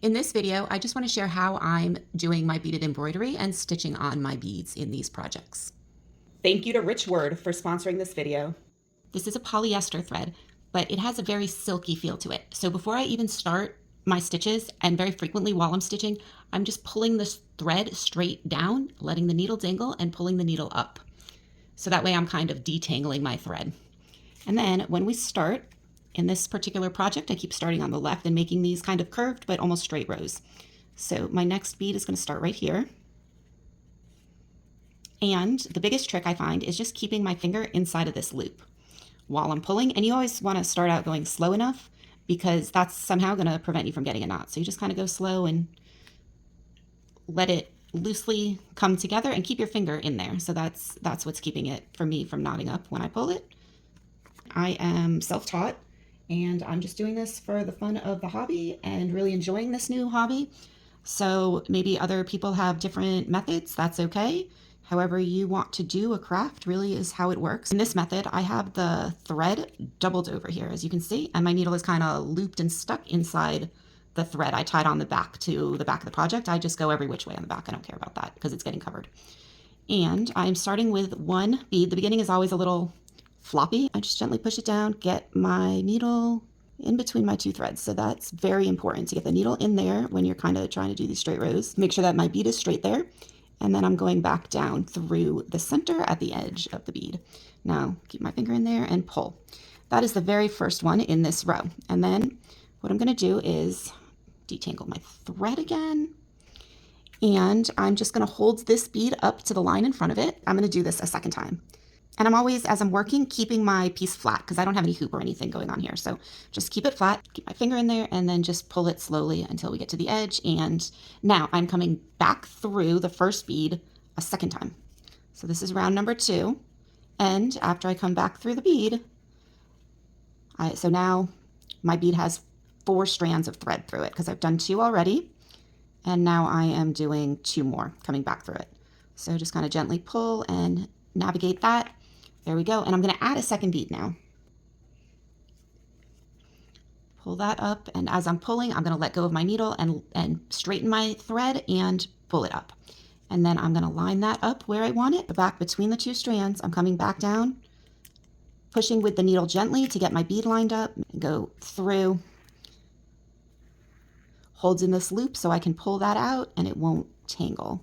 In this video, I just want to share how I'm doing my beaded embroidery and stitching on my beads in these projects. Thank you to Rich Word for sponsoring this video. This is a polyester thread, but it has a very silky feel to it. So before I even start my stitches, and very frequently while I'm stitching, I'm just pulling this thread straight down, letting the needle dangle and pulling the needle up. So that way I'm kind of detangling my thread. And then when we start, in this particular project, I keep starting on the left and making these kind of curved but almost straight rows. So my next bead is going to start right here. And the biggest trick I find is just keeping my finger inside of this loop while I'm pulling. And you always want to start out going slow enough because that's somehow going to prevent you from getting a knot. So you just kind of go slow and let it loosely come together and keep your finger in there. So that's what's keeping it for me from knotting up when I pull it. I am self-taught and I'm just doing this for the fun of the hobby and really enjoying this new hobby. So maybe other people have different methods, that's okay. However you want to do a craft really is how it works. In this method, I have the thread doubled over here, as you can see, and my needle is kind of looped and stuck inside the thread I tied on the back to the back of the project. I just go every which way on the back. I don't care about that because it's getting covered. And I'm starting with one bead. The beginning is always a little floppy. I just gently push it down, get my needle in between my two threads. So that's very important to get the needle in there when you're kind of trying to do these straight rows. Make sure that my bead is straight there. And then I'm going back down through the center at the edge of the bead. Now keep my finger in there and pull. That is the very first one in this row. And then what I'm going to do is detangle my thread again. And I'm just going to hold this bead up to the line in front of it. I'm going to do this a second time. And I'm always, as I'm working, keeping my piece flat because I don't have any hoop or anything going on here. So just keep it flat, keep my finger in there, and then just pull it slowly until we get to the edge. And now I'm coming back through the first bead a second time. So this is round number 2. And after I come back through the bead, so now my bead has 4 strands of thread through it because I've done 2 already. And now I am doing 2 more coming back through it. So just kind of gently pull and navigate that. There we go. And I'm going to add a second bead now. Pull that up. And as I'm pulling, I'm going to let go of my needle and straighten my thread and pull it up. And then I'm going to line that up where I want it. Back between the 2 strands, I'm coming back down, pushing with the needle gently to get my bead lined up and go through. Holds in this loop so I can pull that out and it won't tangle.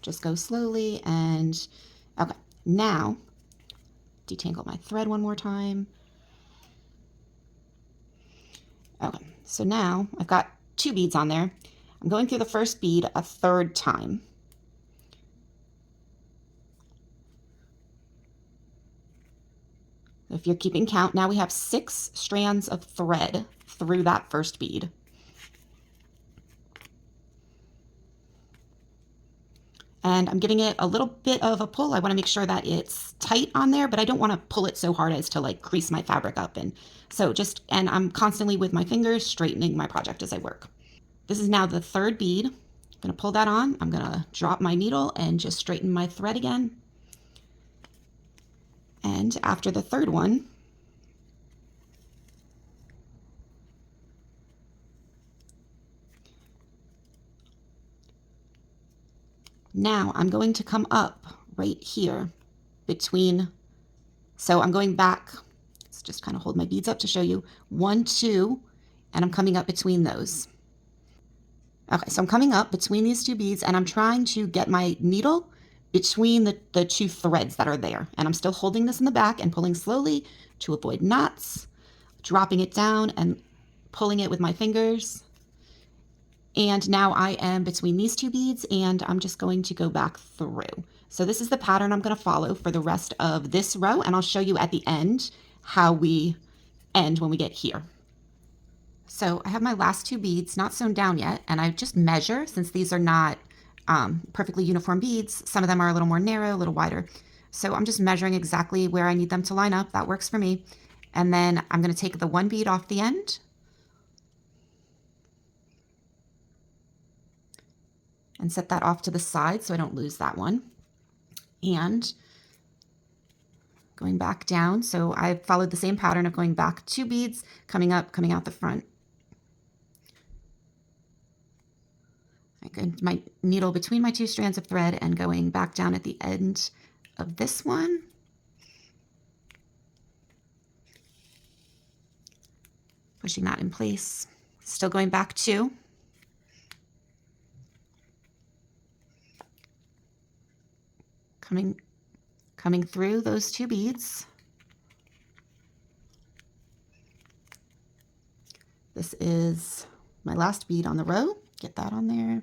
Just go slowly and okay. Now detangle my thread one more time. Okay, so now I've got 2 beads on there. I'm going through the first bead a 3rd time. If you're keeping count, now we have 6 strands of thread through that first bead. And I'm giving it a little bit of a pull. I want to make sure that it's tight on there, but I don't want to pull it so hard as to like crease my fabric up. And so and I'm constantly with my fingers straightening my project as I work. This is now the 3rd bead. I'm going to pull that on. I'm going to drop my needle and just straighten my thread again. And after the 3rd one, now I'm going to come up right here between, so I'm going back, let's just kind of hold my beads up to show you, 1, 2, and I'm coming up between those. Okay, so I'm coming up between these 2 beads and I'm trying to get my needle between the 2 threads that are there. And I'm still holding this in the back and pulling slowly to avoid knots, dropping it down and pulling it with my fingers. And now I am between these 2 beads and I'm just going to go back through. So this is the pattern I'm going to follow for the rest of this row. And I'll show you at the end how we end when we get here. So I have my last 2 beads not sewn down yet. And I just measure, since these are not perfectly uniform beads. Some of them are a little more narrow, a little wider. So I'm just measuring exactly where I need them to line up. That works for me. And then I'm going to take the 1 bead off the end and set that off to the side so I don't lose that one. And going back down, so I followed the same pattern of going back 2 beads, coming up, coming out the front. my needle between my 2 strands of thread and going back down at the end of this one. Pushing that in place. Still going back 2. Coming through those 2 beads. This is my last bead on the row. Get that on there.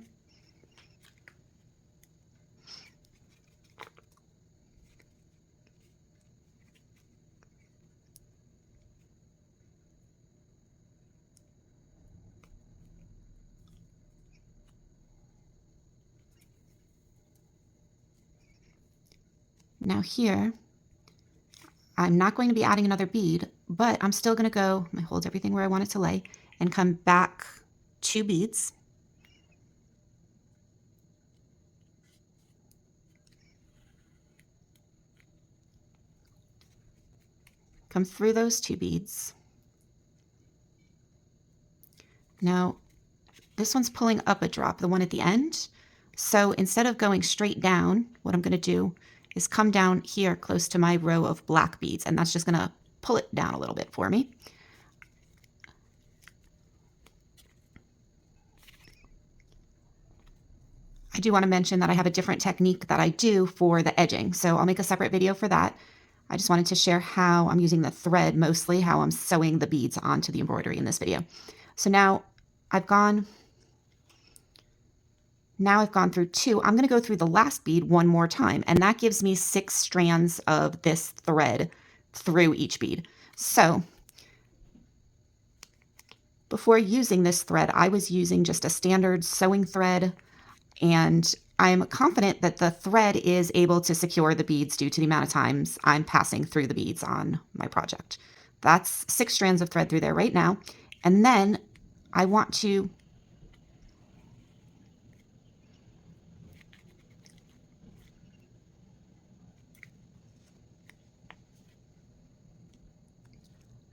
Now here, I'm not going to be adding another bead, but I'm still going to go, I hold everything where I want it to lay, and come back 2 beads. Come through those 2 beads. Now, this one's pulling up a drop, the one at the end. So instead of going straight down, what I'm going to do is come down here close to my row of black beads, and that's just going to pull it down a little bit for me. I do want to mention that I have a different technique that I do for the edging, so I'll make a separate video for that. I just wanted to share how I'm using the thread, mostly how I'm sewing the beads onto the embroidery in this video. So now I've gone through 2. I'm going to go through the last bead one more time, and that gives me 6 strands of this thread through each bead. So before using this thread, I was using just a standard sewing thread, and I'm confident that the thread is able to secure the beads due to the amount of times I'm passing through the beads on my project. That's 6 strands of thread through there right now. And then I want to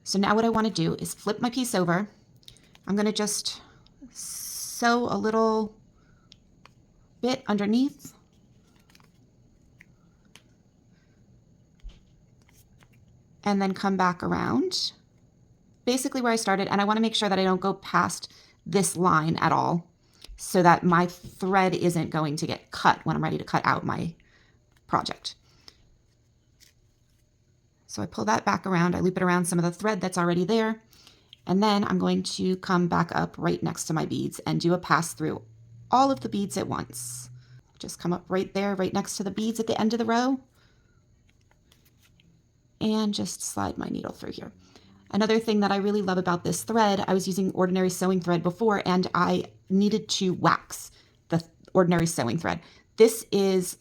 So now what I want to do is flip my piece over. I'm going to just sew a little bit underneath. And then come back around, basically where I started. And I want to make sure that I don't go past this line at all, so that my thread isn't going to get cut when I'm ready to cut out my project. So I pull that back around, I loop it around some of the thread that's already there, and then I'm going to come back up right next to my beads and do a pass through all of the beads at once. Just come up right there, right next to the beads at the end of the row, and just slide my needle through here. Another thing that I really love about this thread, I was using ordinary sewing thread before, and I needed to wax the ordinary sewing thread. This is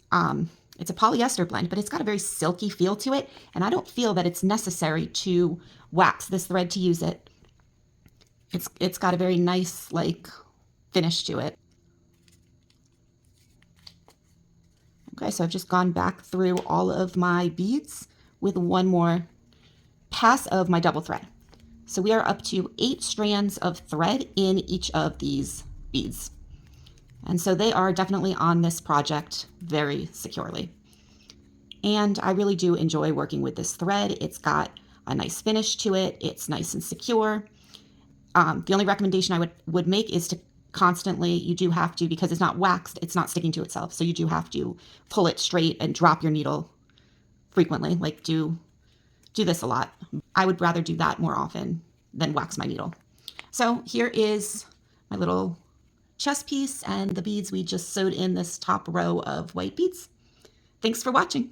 it's a polyester blend, but it's got a very silky feel to it, and I don't feel that it's necessary to wax this thread to use it. It's got a very nice like finish to it. Okay, so I've just gone back through all of my beads with one more pass of my double thread. So we are up to 8 strands of thread in each of these beads. And so they are definitely on this project very securely. And I really do enjoy working with this thread. It's got a nice finish to it. It's nice and secure. The only recommendation I would make is to constantly, you do have to, because it's not waxed, it's not sticking to itself. So you do have to pull it straight and drop your needle frequently, like do this a lot. I would rather do that more often than wax my needle. So here is my little chest piece and the beads we just sewed in this top row of white beads. Thanks for watching.